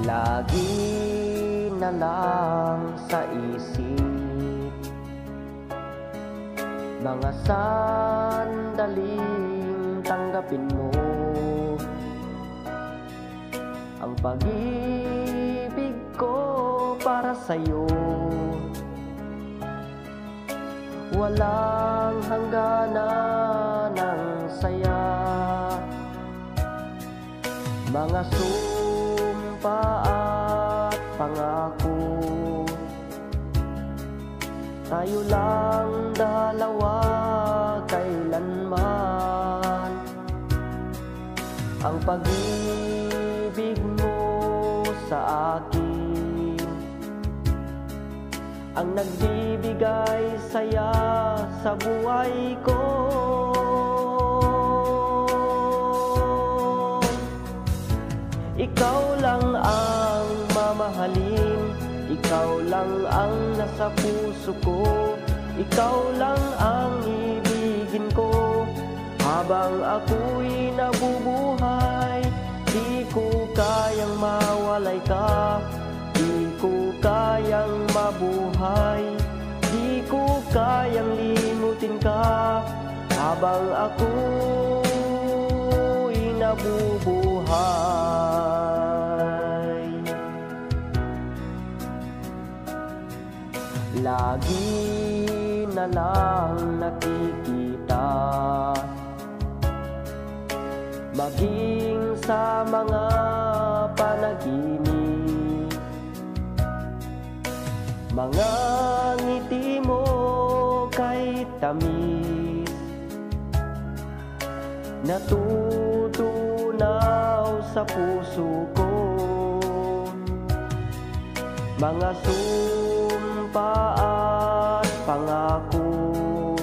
Lagi na lang sa isip mga sandaling tanggapin mo ang pag-ibig ko para sa'yo. Walang hangganan ng saya, mga sumpa at pangako. Tayo lang dalawa kailanman. Ang pag-ibig mo sa akin ang nagbibigay saya sa buhay ko. Ikaw lang ang mamahalin, ikaw lang ang nasa puso ko, ikaw lang ang ibigin ko. Habang ako'y nabubuhay, di ko kayang mawalay ka, di ko kayang mabuhay, di ko kayang limutin ka. Habang ako'y nabubuhay, lagi na lang nakikita, maging sa mga panaginip, mga ngiti mo kay tamis, natutunaw sa puso ko. Mga sumpa at pangako,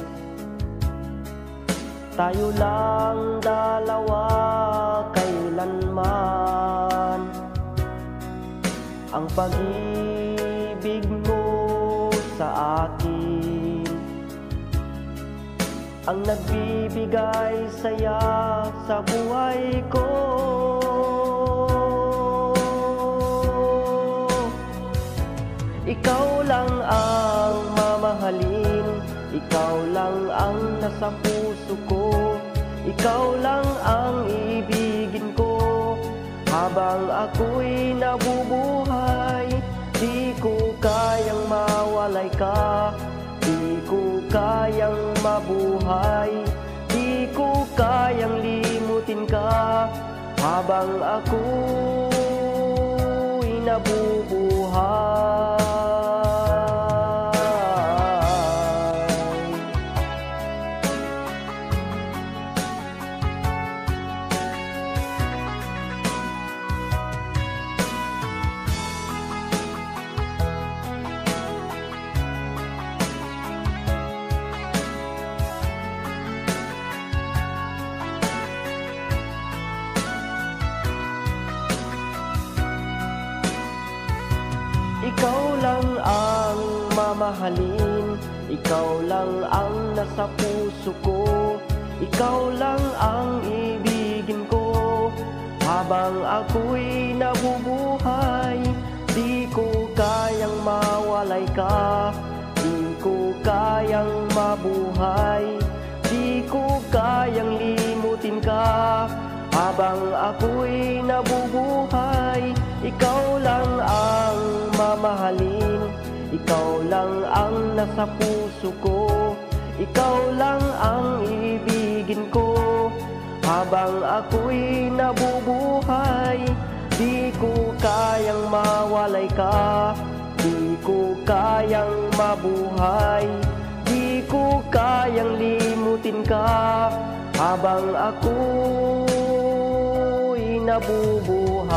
tayo lang dalawa kailanman. Ang pag-ibig mo sa akin ang nagbibigay saya sa buhay ko. Ikaw lang ang mamahalin, ikaw lang ang nasa puso ko, ikaw lang ang ibigin ko. Habang ako'y nabubuhay, di ko kayang mawalay ka, di ko kayang mabuhay, di ko kayang limutin ka. Habang ako'y nabubuhay, ikaw lang ang mamahalin, ikaw lang ang nasa puso ko, ikaw lang ang ibigin ko. Habang ako'y nabubuhay, di ko kayang mawalay ka, di ko kayang mabuhay, di ko kayang limutin ka. Habang ako'y nabubuhay, ikaw lang ang mamahalin, ikaw lang ang nasa puso ko, ikaw lang ang ibigin ko. Habang ako'y nabubuhay, di ko kayang mawalay ka, di ko kayang mabuhay, di ko kayang limutin ka. Habang ako'y nabubuhay.